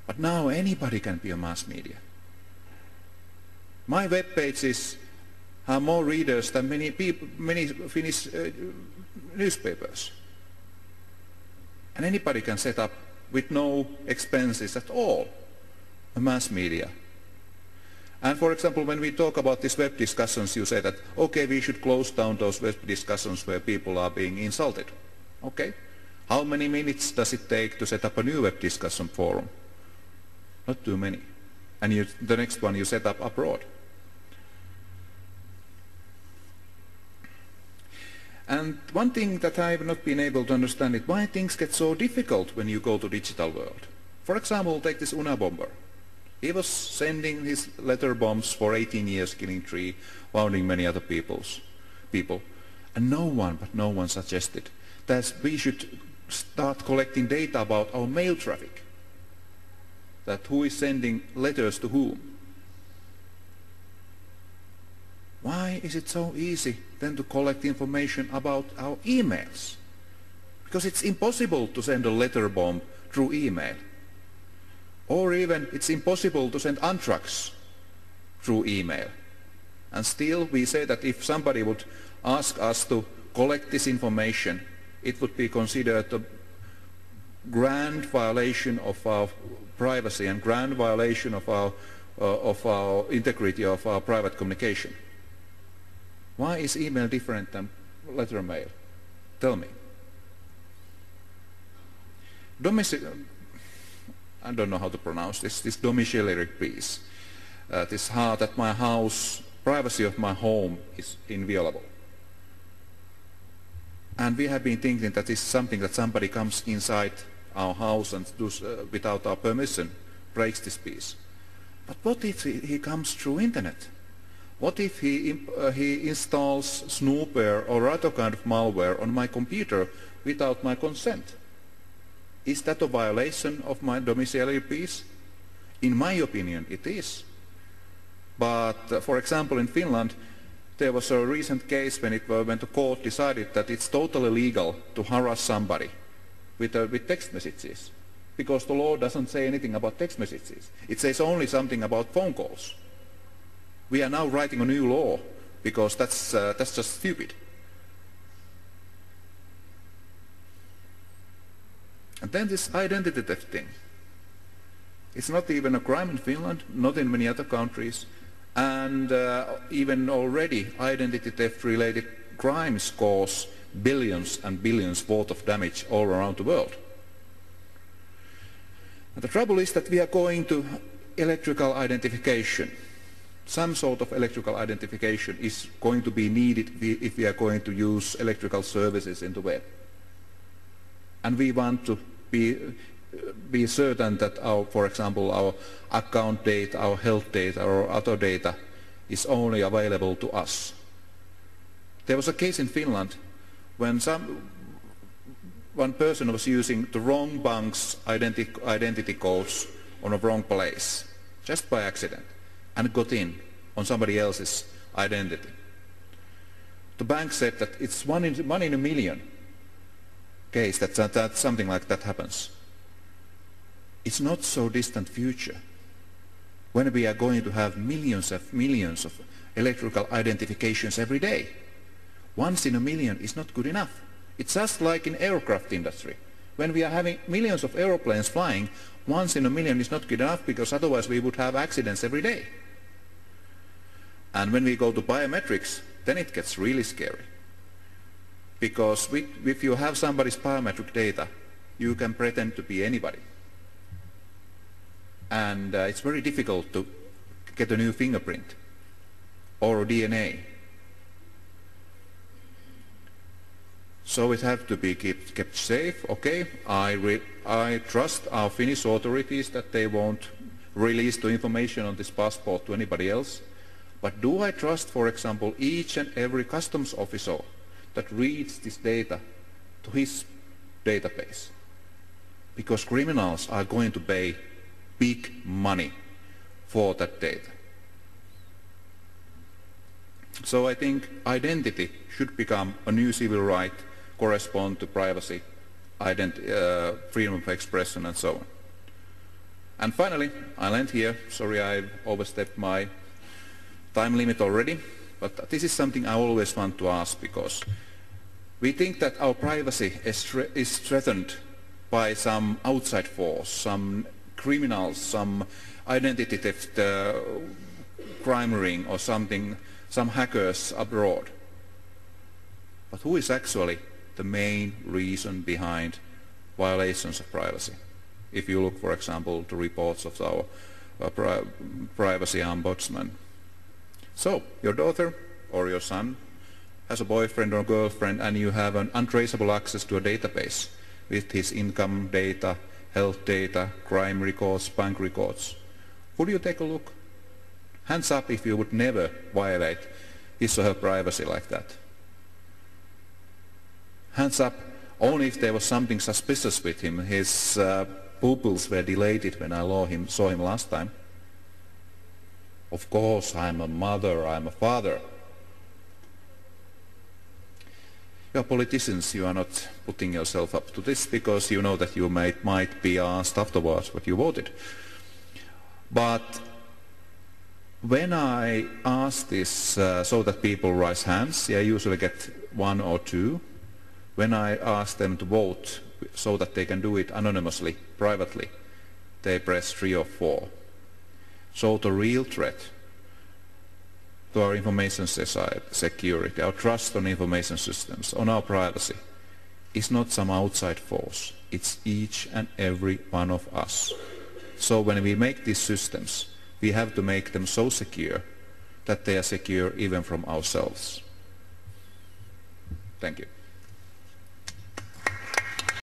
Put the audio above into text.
But now anybody can be a mass media. My web pages have more readers than many Finnish newspapers. And anybody can set up, with no expenses at all, a mass media. And for example, when we talk about these web discussions, you say that, okay, we should close down those web discussions where people are being insulted. Okay. How many minutes does it take to set up a new web discussion forum? Not too many. And the next one you set up abroad. And one thing that I have not been able to understand is why things get so difficult when you go to digital world. For example, take this Unabomber. He was sending his letter bombs for 18 years, killing 3, wounding many other people. And no one suggested that we should start collecting data about our mail traffic. That who is sending letters to whom. Why is it so easy then to collect information about our emails? Because it's impossible to send a letter bomb through email. Or even it's impossible to send anthrax through email. And still we say that if somebody would ask us to collect this information, it would be considered a grand violation of our privacy and grand violation of our integrity of our private communication. Why is email different than letter mail? Tell me. I don't know how to pronounce this domiciliary piece. This that my house, privacy of my home is inviolable. And we have been thinking that this is something that somebody comes inside our house and does without our permission, breaks this piece. But what if he comes through internet? What if he installs snoopware or other kind of malware on my computer without my consent? Is that a violation of my domiciliary peace? In my opinion, it is. But for example, in Finland, there was a recent case when the court decided that it's totally legal to harass somebody with text messages, because the law doesn't say anything about text messages. It says only something about phone calls. We are now writing a new law because that's just stupid. And then this identity theft thing. It's not even a crime in Finland, not in many other countries, and even already identity theft related crimes cause billions and billions worth of damage all around the world. And the trouble is that we are going to electrical identification. Some sort of electrical identification is going to be needed if we are going to use electrical services in the web. And we want to be certain that for example, our account data, our health data, or other data is only available to us. There was a case in Finland when one person was using the wrong bank's identity codes on a wrong place, just by accident, and got in on somebody else's identity. The bank said that it's one in a million case that something like that happens. It's not so distant future when we are going to have millions of electrical identifications every day. Once in a million is not good enough. It's just like in aircraft industry. When we are having millions of aeroplanes flying, once in a million is not good enough, because otherwise we would have accidents every day. And when we go to biometrics, then it gets really scary. Because if you have somebody's biometric data, you can pretend to be anybody. And it's very difficult to get a new fingerprint or a DNA. So it has to be kept safe. Okay, I trust our Finnish authorities that they won't release the information on this passport to anybody else. But do I trust, for example, each and every customs officer that reads this data to his database? Because criminals are going to pay big money for that data. So I think identity should become a new civil right, correspond to privacy, freedom of expression, and so on. And finally, I'll end here. Sorry, I've overstepped my time limit already, but this is something I always want to ask, because we think that our privacy is threatened by some outside force, some criminals, some identity theft crime ring or something, some hackers abroad. But who is actually the main reason behind violations of privacy? If you look, for example, to reports of our privacy ombudsman. So, your daughter or your son has a boyfriend or girlfriend, and you have an untraceable access to a database with his income data, health data, crime records, bank records. Would you take a look? Hands up if you would never violate his or her privacy like that. Hands up only if there was something suspicious with him. His pupils were dilated when I saw him last time. Of course, I'm a mother, I'm a father. You are politicians, you are not putting yourself up to this because you know that you might be asked afterwards what you voted. But when I ask this so that people raise hands, I usually get 1 or 2. When I ask them to vote so that they can do it anonymously, privately, they press 3 or 4. So the real threat to our information security, our trust on information systems, on our privacy, is not some outside force. It's each and every one of us. So when we make these systems, we have to make them so secure that they are secure even from ourselves. Thank you.